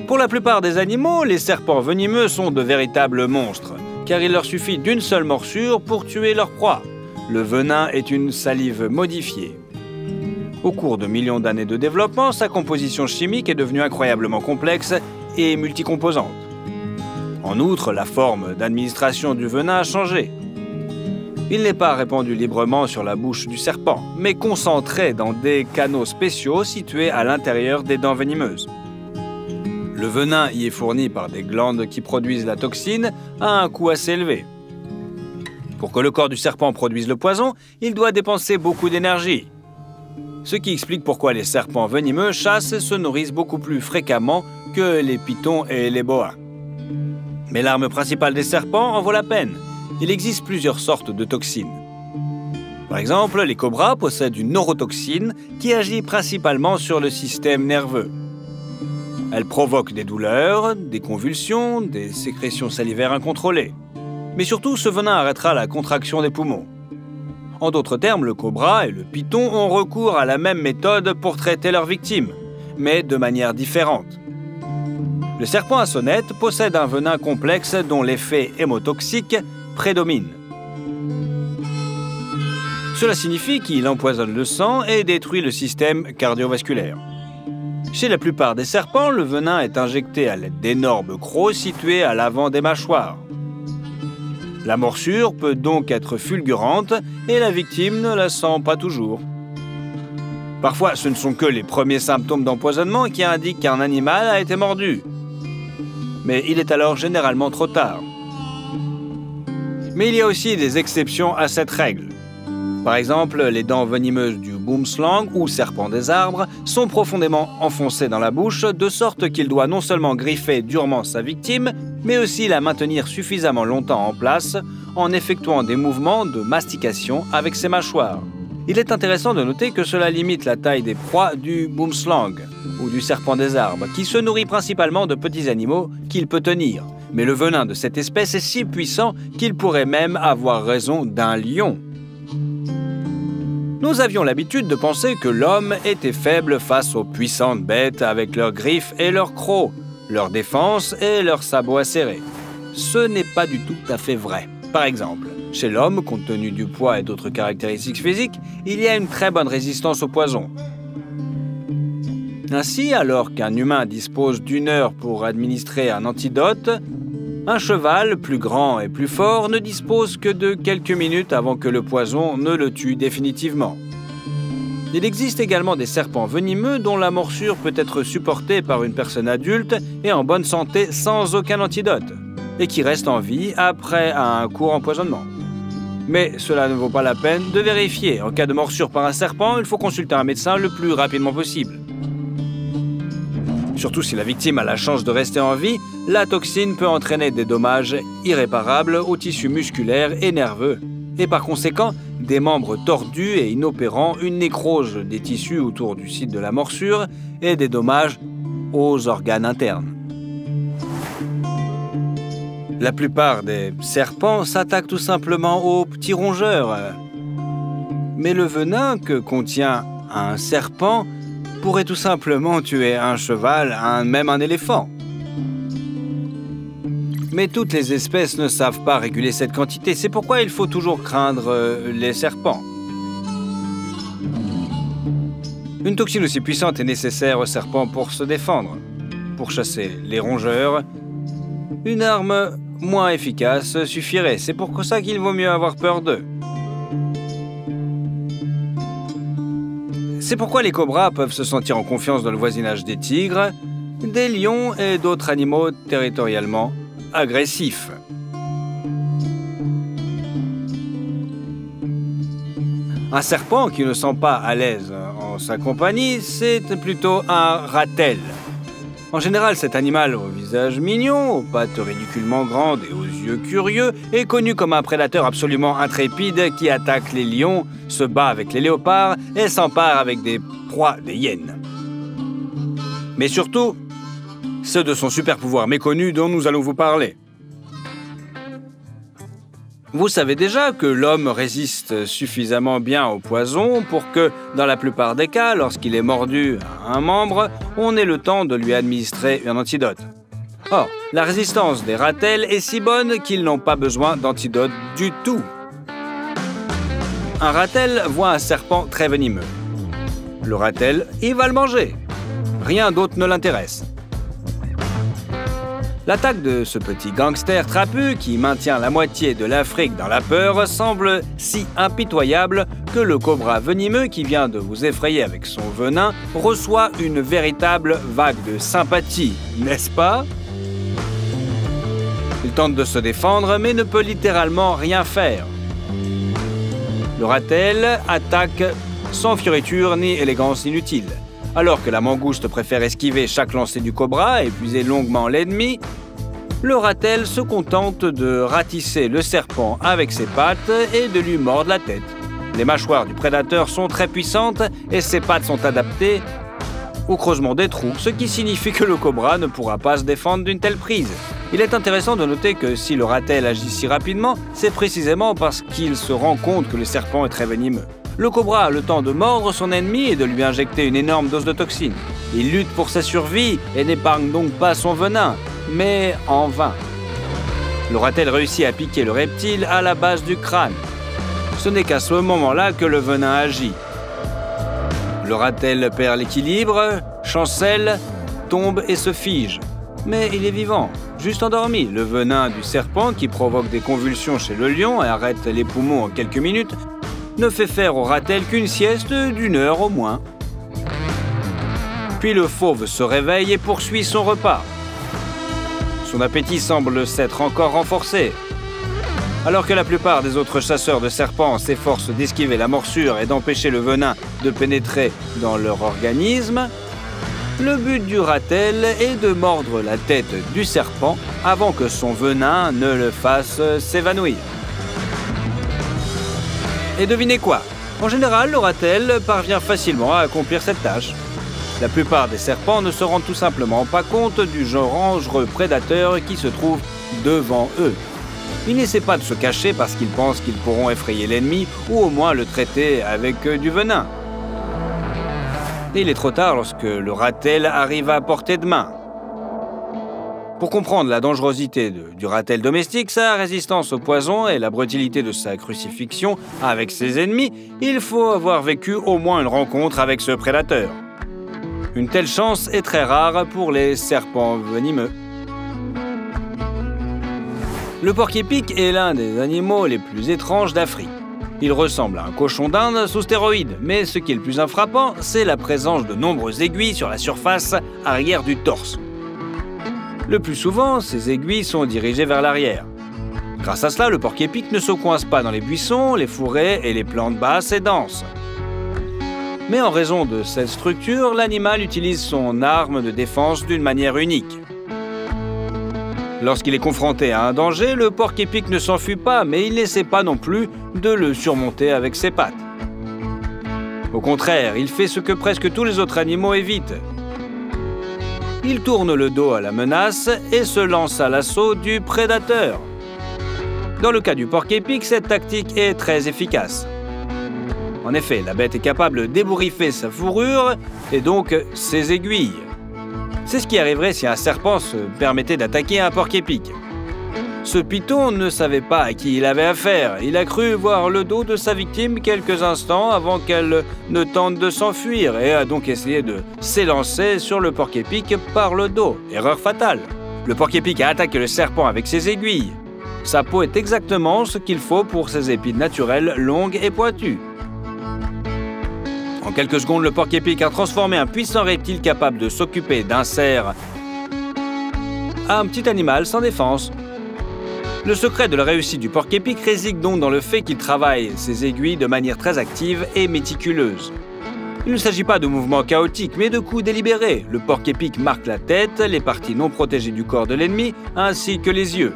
Pour la plupart des animaux, les serpents venimeux sont de véritables monstres, car il leur suffit d'une seule morsure pour tuer leur proie. Le venin est une salive modifiée. Au cours de millions d'années de développement, sa composition chimique est devenue incroyablement complexe et multicomposante. En outre, la forme d'administration du venin a changé. Il n'est pas répandu librement sur la bouche du serpent, mais concentré dans des canaux spéciaux situés à l'intérieur des dents venimeuses. Le venin y est fourni par des glandes qui produisent la toxine à un coût assez élevé. Pour que le corps du serpent produise le poison, il doit dépenser beaucoup d'énergie. Ce qui explique pourquoi les serpents venimeux chassent et se nourrissent beaucoup plus fréquemment que les pythons et les boas. Mais l'arme principale des serpents en vaut la peine. Il existe plusieurs sortes de toxines. Par exemple, les cobras possèdent une neurotoxine qui agit principalement sur le système nerveux. Elle provoque des douleurs, des convulsions, des sécrétions salivaires incontrôlées. Mais surtout, ce venin arrêtera la contraction des poumons. En d'autres termes, le cobra et le python ont recours à la même méthode pour traiter leurs victimes, mais de manière différente. Le serpent à sonnette possède un venin complexe dont l'effet hémotoxique prédomine. Cela signifie qu'il empoisonne le sang et détruit le système cardiovasculaire. Chez la plupart des serpents, le venin est injecté à l'aide d'énormes crocs situés à l'avant des mâchoires. La morsure peut donc être fulgurante et la victime ne la sent pas toujours. Parfois, ce ne sont que les premiers symptômes d'empoisonnement qui indiquent qu'un animal a été mordu. Mais il est alors généralement trop tard. Mais il y a aussi des exceptions à cette règle. Par exemple, les dents venimeuses du boomslang ou serpent des arbres sont profondément enfoncées dans la bouche, de sorte qu'il doit non seulement griffer durement sa victime, mais aussi la maintenir suffisamment longtemps en place en effectuant des mouvements de mastication avec ses mâchoires. Il est intéressant de noter que cela limite la taille des proies du boomslang ou du serpent des arbres, qui se nourrit principalement de petits animaux qu'il peut tenir. Mais le venin de cette espèce est si puissant qu'il pourrait même avoir raison d'un lion. Nous avions l'habitude de penser que l'homme était faible face aux puissantes bêtes avec leurs griffes et leurs crocs, leur défense et leurs sabots acérés. Ce n'est pas du tout à fait vrai. Par exemple, chez l'homme, compte tenu du poids et d'autres caractéristiques physiques, il y a une très bonne résistance au poison. Ainsi, alors qu'un humain dispose d'1 heure pour administrer un antidote, un cheval, plus grand et plus fort, ne dispose que de quelques minutes avant que le poison ne le tue définitivement. Il existe également des serpents venimeux dont la morsure peut être supportée par une personne adulte et en bonne santé sans aucun antidote, et qui reste en vie après un court empoisonnement. Mais cela ne vaut pas la peine de vérifier. En cas de morsure par un serpent, il faut consulter un médecin le plus rapidement possible. Surtout si la victime a la chance de rester en vie, la toxine peut entraîner des dommages irréparables aux tissus musculaires et nerveux, et par conséquent, des membres tordus et inopérants, une nécrose des tissus autour du site de la morsure et des dommages aux organes internes. La plupart des serpents s'attaquent tout simplement aux petits rongeurs. Mais le venin que contient un serpent pourrait tout simplement tuer un cheval, même un éléphant. Mais toutes les espèces ne savent pas réguler cette quantité, c'est pourquoi il faut toujours craindre les serpents. Une toxine aussi puissante est nécessaire aux serpents pour se défendre. Pour chasser les rongeurs, une arme moins efficace suffirait, c'est pour ça qu'il vaut mieux avoir peur d'eux. C'est pourquoi les cobras peuvent se sentir en confiance dans le voisinage des tigres, des lions et d'autres animaux territorialement agressifs. Un serpent qui ne sent pas à l'aise en sa compagnie, c'est plutôt un ratel. En général, cet animal au visage mignon, aux pattes ridiculement grandes et aux yeux curieux, est connu comme un prédateur absolument intrépide qui attaque les lions, se bat avec les léopards et s'empare avec des proies des hyènes. Mais surtout, c'est de son super pouvoir méconnu dont nous allons vous parler. Vous savez déjà que l'homme résiste suffisamment bien au poison pour que, dans la plupart des cas, lorsqu'il est mordu à un membre, on ait le temps de lui administrer un antidote. Or, la résistance des ratels est si bonne qu'ils n'ont pas besoin d'antidote du tout. Un ratel voit un serpent très venimeux. Le ratel, il va le manger. Rien d'autre ne l'intéresse. L'attaque de ce petit gangster trapu qui maintient la moitié de l'Afrique dans la peur semble si impitoyable que le cobra venimeux qui vient de vous effrayer avec son venin reçoit une véritable vague de sympathie, n'est-ce pas? Il tente de se défendre mais ne peut littéralement rien faire. Le ratel attaque sans fioriture ni élégance inutile. Alors que la mangouste préfère esquiver chaque lancer du cobra et épuiser longuement l'ennemi, le ratel se contente de ratisser le serpent avec ses pattes et de lui mordre la tête. Les mâchoires du prédateur sont très puissantes et ses pattes sont adaptées au creusement des trous, ce qui signifie que le cobra ne pourra pas se défendre d'une telle prise. Il est intéressant de noter que si le ratel agit si rapidement, c'est précisément parce qu'il se rend compte que le serpent est très venimeux. Le cobra a le temps de mordre son ennemi et de lui injecter une énorme dose de toxines. Il lutte pour sa survie et n'épargne donc pas son venin, mais en vain. Le ratel réussit à piquer le reptile à la base du crâne. Ce n'est qu'à ce moment-là que le venin agit. Le ratel perd l'équilibre, chancelle, tombe et se fige. Mais il est vivant, juste endormi. Le venin du serpent, qui provoque des convulsions chez le lion et arrête les poumons en quelques minutes, ne fait faire au ratel qu'une sieste d'1 heure au moins. Puis le fauve se réveille et poursuit son repas. Son appétit semble s'être encore renforcé. Alors que la plupart des autres chasseurs de serpents s'efforcent d'esquiver la morsure et d'empêcher le venin de pénétrer dans leur organisme, le but du ratel est de mordre la tête du serpent avant que son venin ne le fasse s'évanouir. Et devinez quoi? En général, le ratel parvient facilement à accomplir cette tâche. La plupart des serpents ne se rendent tout simplement pas compte du dangereux prédateur qui se trouve devant eux. Ils n'essaient pas de se cacher parce qu'ils pensent qu'ils pourront effrayer l'ennemi ou au moins le traiter avec du venin. Et il est trop tard lorsque le ratel arrive à portée de main. Pour comprendre la dangerosité du ratel domestique, sa résistance au poison et la brutalité de sa crucifixion avec ses ennemis, il faut avoir vécu au moins une rencontre avec ce prédateur. Une telle chance est très rare pour les serpents venimeux. Le porc-épic est l'un des animaux les plus étranges d'Afrique. Il ressemble à un cochon d'Inde sous stéroïdes, mais ce qui est le plus frappant, c'est la présence de nombreuses aiguilles sur la surface arrière du torse. Le plus souvent, ces aiguilles sont dirigées vers l'arrière. Grâce à cela, le porc-épic ne se coince pas dans les buissons, les fourrés et les plantes basses et denses. Mais en raison de cette structure, l'animal utilise son arme de défense d'une manière unique. Lorsqu'il est confronté à un danger, le porc-épic ne s'enfuit pas, mais il n'essaie pas non plus de le surmonter avec ses pattes. Au contraire, il fait ce que presque tous les autres animaux évitent. Il tourne le dos à la menace et se lance à l'assaut du prédateur. Dans le cas du porc-épic, cette tactique est très efficace. En effet, la bête est capable d'ébouriffer sa fourrure et donc ses aiguilles. C'est ce qui arriverait si un serpent se permettait d'attaquer un porc-épic. Ce python ne savait pas à qui il avait affaire. Il a cru voir le dos de sa victime quelques instants avant qu'elle ne tente de s'enfuir et a donc essayé de s'élancer sur le porc-épic par le dos. Erreur fatale. Le porc-épic a attaqué le serpent avec ses aiguilles. Sa peau est exactement ce qu'il faut pour ses épines naturelles longues et pointues. En quelques secondes, le porc-épic a transformé un puissant reptile capable de s'occuper d'un cerf à un petit animal sans défense. Le secret de la réussite du porc-épic réside donc dans le fait qu'il travaille ses aiguilles de manière très active et méticuleuse. Il ne s'agit pas de mouvements chaotiques, mais de coups délibérés. Le porc-épic marque la tête, les parties non protégées du corps de l'ennemi, ainsi que les yeux.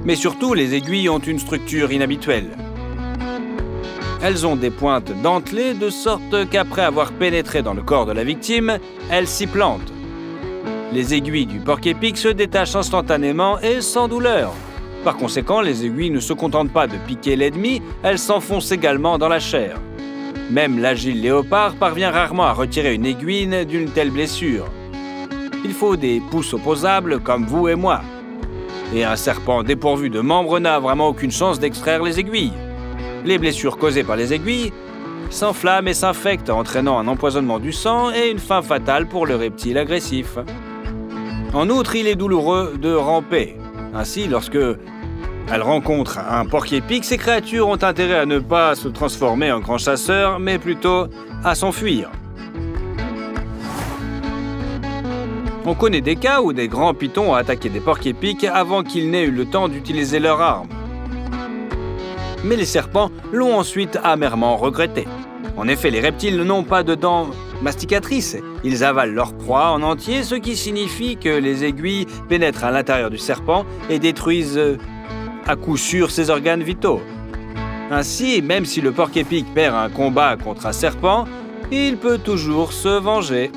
Mais surtout, les aiguilles ont une structure inhabituelle. Elles ont des pointes dentelées de sorte qu'après avoir pénétré dans le corps de la victime, elles s'y plantent. Les aiguilles du porc-épic se détachent instantanément et sans douleur. Par conséquent, les aiguilles ne se contentent pas de piquer l'ennemi, elles s'enfoncent également dans la chair. Même l'agile léopard parvient rarement à retirer une aiguille d'une telle blessure. Il faut des pouces opposables comme vous et moi. Et un serpent dépourvu de membres n'a vraiment aucune chance d'extraire les aiguilles. Les blessures causées par les aiguilles s'enflamment et s'infectent, entraînant un empoisonnement du sang et une fin fatale pour le reptile agressif. En outre, il est douloureux de ramper. Ainsi, lorsque elles rencontrent un porc-épic, ces créatures ont intérêt à ne pas se transformer en grand chasseur, mais plutôt à s'enfuir. On connaît des cas où des grands pythons ont attaqué des porcs-épics avant qu'ils n'aient eu le temps d'utiliser leur arme. Mais les serpents l'ont ensuite amèrement regretté. En effet, les reptiles n'ont pas de dents masticatrices. Ils avalent leur proie en entier, ce qui signifie que les aiguilles pénètrent à l'intérieur du serpent et détruisent à coup sûr ses organes vitaux. Ainsi, même si le porc-épic perd un combat contre un serpent, il peut toujours se venger.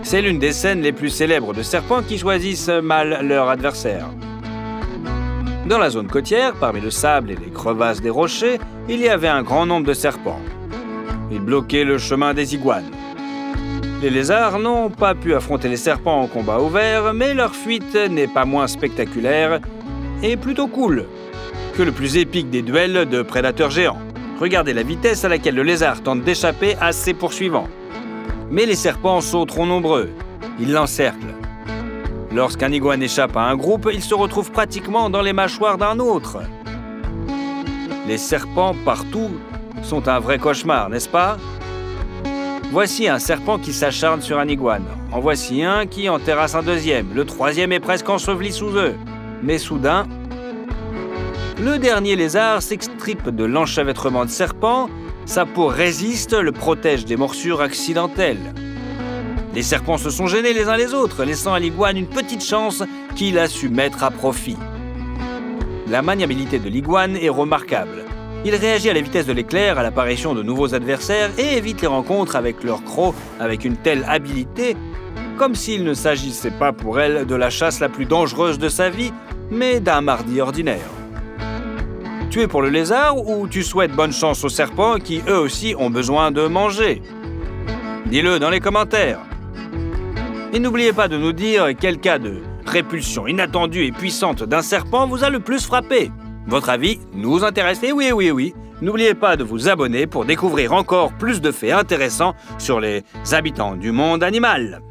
C'est l'une des scènes les plus célèbres de serpents qui choisissent mal leur adversaire. Dans la zone côtière, parmi le sable et les crevasses des rochers, il y avait un grand nombre de serpents. Ils bloquaient le chemin des iguanes. Les lézards n'ont pas pu affronter les serpents en combat ouvert, mais leur fuite n'est pas moins spectaculaire et plutôt cool que le plus épique des duels de prédateurs géants. Regardez la vitesse à laquelle le lézard tente d'échapper à ses poursuivants. Mais les serpents sont trop nombreux. Ils l'encerclent. Lorsqu'un iguane échappe à un groupe, il se retrouve pratiquement dans les mâchoires d'un autre. Les serpents partout sont un vrai cauchemar, n'est-ce pas? Voici un serpent qui s'acharne sur un iguane. En voici un qui en terrasse un deuxième. Le troisième est presque enseveli sous eux. Mais soudain, le dernier lézard s'extripe de l'enchevêtrement de serpent. Sa peau résiste, le protège des morsures accidentelles. Les serpents se sont gênés les uns les autres, laissant à l'iguane une petite chance qu'il a su mettre à profit. La maniabilité de l'iguane est remarquable. Il réagit à la vitesse de l'éclair à l'apparition de nouveaux adversaires et évite les rencontres avec leur croc avec une telle habileté, comme s'il ne s'agissait pas pour elle de la chasse la plus dangereuse de sa vie, mais d'un mardi ordinaire. Tu es pour le lézard ou tu souhaites bonne chance aux serpents qui eux aussi ont besoin de manger? Dis-le dans les commentaires. Et n'oubliez pas de nous dire quel cas de répulsion inattendue et puissante d'un serpent vous a le plus frappé. Votre avis nous intéresse. Et oui. N'oubliez pas de vous abonner pour découvrir encore plus de faits intéressants sur les habitants du monde animal.